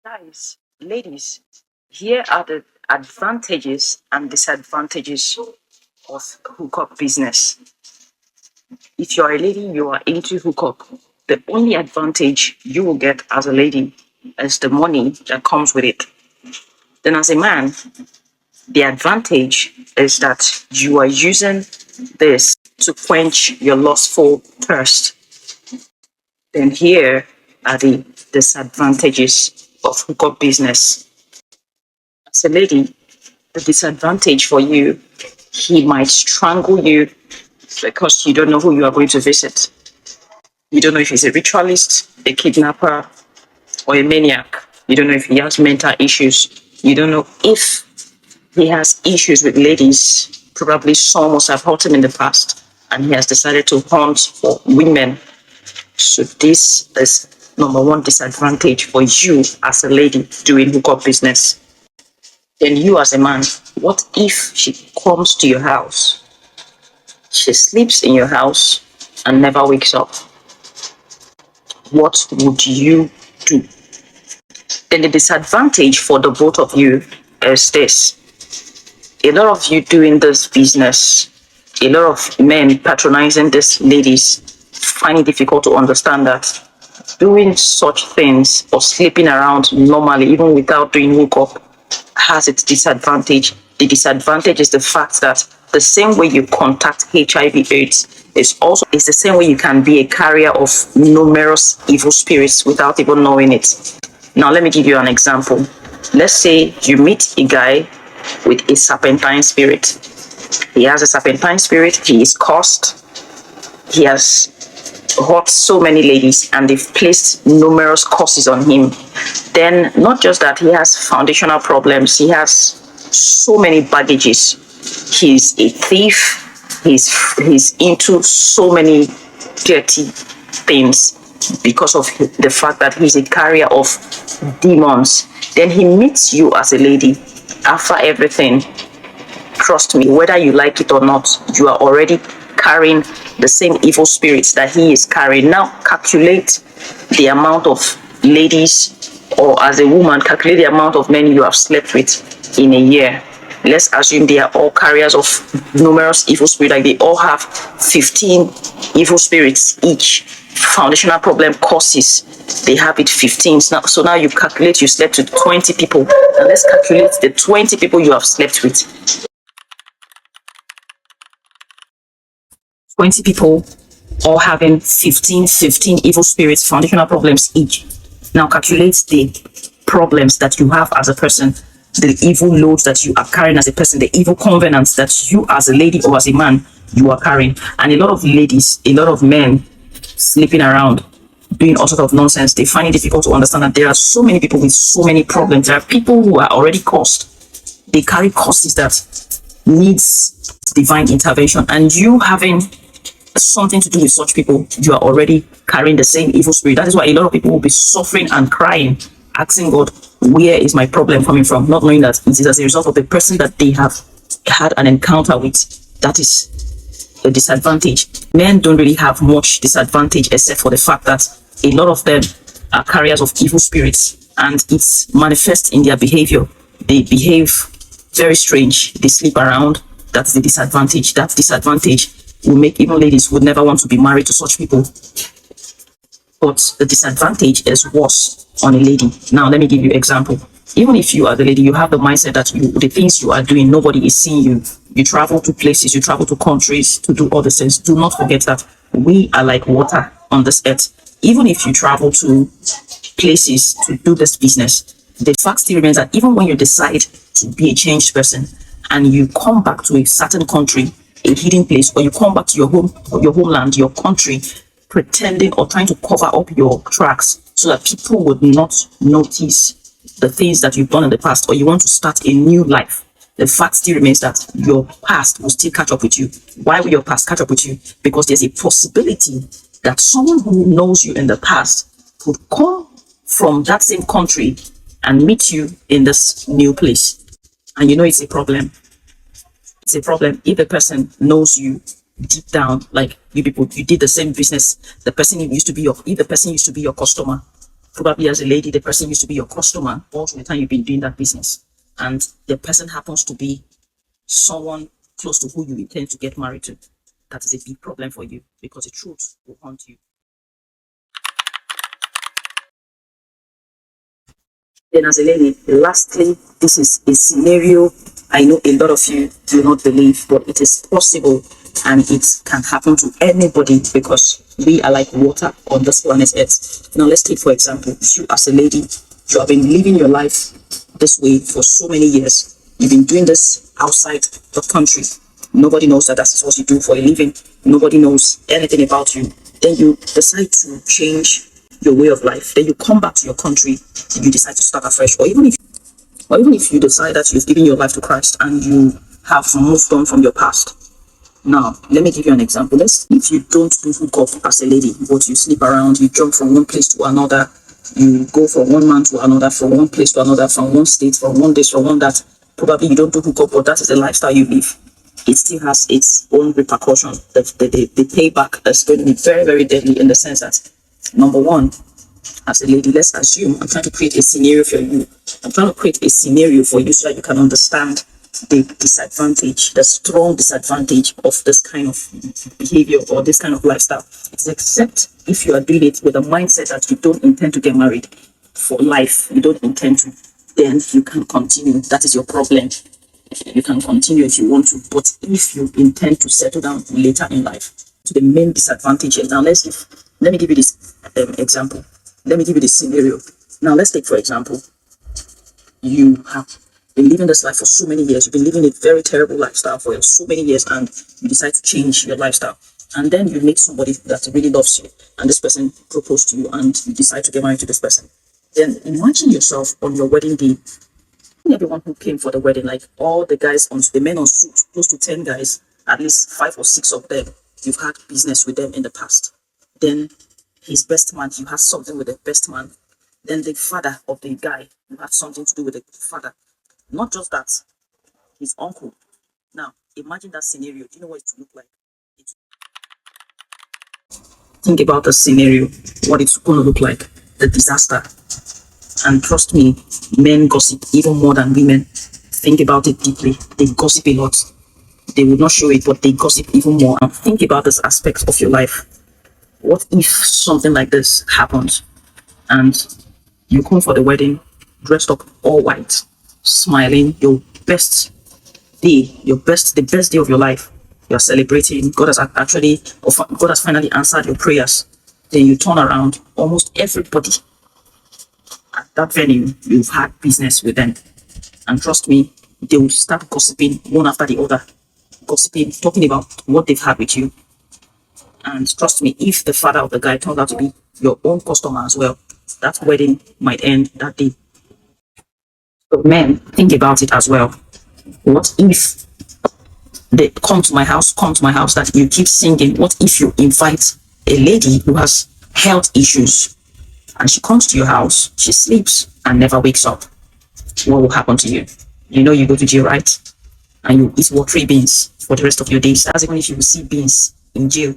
Guys, ladies, here are the advantages and disadvantages of hookup business. If you're a lady, you are into hookup. The only advantage you will get as a lady is the money that comes with it. Then, as a man, the advantage is that you are using this to quench your lustful thirst. Then, here are the disadvantages of hookup business. As a lady, the disadvantage for you, he might strangle you because you don't know who you are going to visit. You don't know if he's a ritualist, a kidnapper, or a maniac. You don't know if he has mental issues. You don't know if he has issues with ladies. Probably some must have hurt him in the past, and he has decided to hunt for women. So this is number one disadvantage for you as a lady doing hookup business. Then you as a man, what if she comes to your house, she sleeps in your house and never wakes up? What would you do? Then the disadvantage for the both of you is this. A lot of you doing this business, a lot of men patronizing these ladies find it difficult to understand that doing such things or sleeping around normally, even without doing hookup, has its disadvantage. The disadvantage is the fact that the same way you contact HIV/AIDS is the same way you can be a carrier of numerous evil spirits without even knowing it. Now, let me give you an example. Let's say you meet a guy with a serpentine spirit. He has a serpentine spirit. He is cursed. He has hurt so many ladies and they've placed numerous curses on him. Then not just that, he has foundational problems. He has so many baggages. He's a thief. He's into so many dirty things because of the fact that he's a carrier of demons. Then he meets you as a lady. After everything, trust me, whether you like it or not, you are already carrying the same evil spirits that he is carrying. Now calculate the amount of ladies, or as a woman, calculate the amount of men you have slept with in a year. Let's assume they are all carriers of numerous evil spirits, like they all have 15 evil spirits each. Foundational problem causes, they have it 15. So now you calculate you slept with 20 people. And let's calculate the 20 people you have slept with. 20 people all having 15 evil spirits, foundational problems each. Now calculate the problems that you have as a person, the evil loads that you are carrying as a person, the evil covenants that you as a lady or as a man, you are carrying. And a lot of ladies, a lot of men sleeping around, doing all sorts of nonsense, they find it difficult to understand that there are so many people with so many problems. There are people who are already cursed. They carry curses that needs divine intervention. And you having something to do with such people, you are already carrying the same evil spirit. That is why a lot of people will be suffering and crying, asking God, where is my problem coming from? Not knowing that it is as a result of the person that they have had an encounter with. That is a disadvantage. Men don't really have much disadvantage except for the fact that a lot of them are carriers of evil spirits and it's manifest in their behavior. They behave very strange. They sleep around. That's the disadvantage. That disadvantage will make even ladies would never want to be married to such people. But the disadvantage is worse on a lady. Now, let me give you an example. Even if you are the lady, you have the mindset that the things you are doing, nobody is seeing you. You travel to places, you travel to countries to do all the things. Do not forget that we are like water on this earth. Even if you travel to places to do this business, the fact still remains that even when you decide to be a changed person and you come back to a certain country, a hidden place, or you come back to your home, your homeland, your country, pretending or trying to cover up your tracks so that people would not notice the things that you've done in the past, or you want to start a new life, the fact still remains that your past will still catch up with you. Why will your past catch up with you? Because there's a possibility that someone who knows you in the past could come from that same country and meet you in this new place. And you know it's a problem. It's a problem if the person knows you deep down, like you people, you did the same business. The person used to be your customer, Probably as a lady, the person used to be your customer all the time you've been doing that business. And the person happens to be someone close to who you intend to get married to. That is a big problem for you because the truth will haunt you. Then as a lady, lastly, this is a scenario I know a lot of you do not believe, but it is possible and it can happen to anybody because we are like water on this planet Earth. Now let's take for example, you as a lady, you have been living your life this way for so many years. You've been doing this outside the country. Nobody knows that that's what you do for a living. Nobody knows anything about you. Then you decide to change your way of life. Then you come back to your country and you decide to start afresh. Or even if you decide that you've given your life to Christ and you have moved on from your past. Now, let me give you an example. If you don't do hookup as a lady, but you sleep around, you jump from one place to another, you go from one man to another, from one place to another, from one state, from one this, from one that, probably you don't do hookup, but that is the lifestyle you live. It still has its own repercussion. The payback is going to be very, very deadly in the sense that, number one, as a lady, let's assume I'm trying to create a scenario for you. I'm trying to create a scenario for you so that you can understand the disadvantage, the strong disadvantage of this kind of behavior or this kind of lifestyle. It's except if you are doing it with a mindset that you don't intend to get married for life, you don't intend to, then you can continue. That is your problem. You can continue if you want to, but if you intend to settle down later in life, to the main disadvantage here. Now let me give you this example. Let me give you this scenario. Now let's take for example, you have been living this life for so many years. You've been living a very terrible lifestyle for so many years, and you decide to change your lifestyle. And then you meet somebody that really loves you, and this person proposed to you, and you decide to get married to this person. Then imagine yourself on your wedding day. Everyone who came for the wedding, like all the guys on the men on suit, close to 10 guys, at least 5 or 6 of them, you've had business with them in the past. Then his best man, you had something with the best man. Then the father of the guy, you had something to do with the father. Not just that, his uncle. Now, imagine that scenario. Do you know what it would look like? Think about the scenario, what it's going to look like, the disaster. And trust me, men gossip even more than women. Think about it deeply. They gossip a lot. They will not show it, but they gossip even more. And think about this aspect of your life. What if something like this happens and you come for the wedding dressed up all white, smiling, your best day, the best day of your life. You're celebrating. God has finally answered your prayers. Then you turn around, almost everybody at that venue, you've had business with them. And trust me, they will start gossiping one after the other. Gossiping, talking about what they've had with you. And trust me, if the father of the guy turns out to be your own customer as well, that wedding might end that day. So men, think about it as well. What if they come to my house, that you keep singing? What if you invite a lady who has health issues and she comes to your house, she sleeps and never wakes up? What will happen to you? You know you go to jail, right? And you eat watery beans for the rest of your days. That's even if you see beans in jail.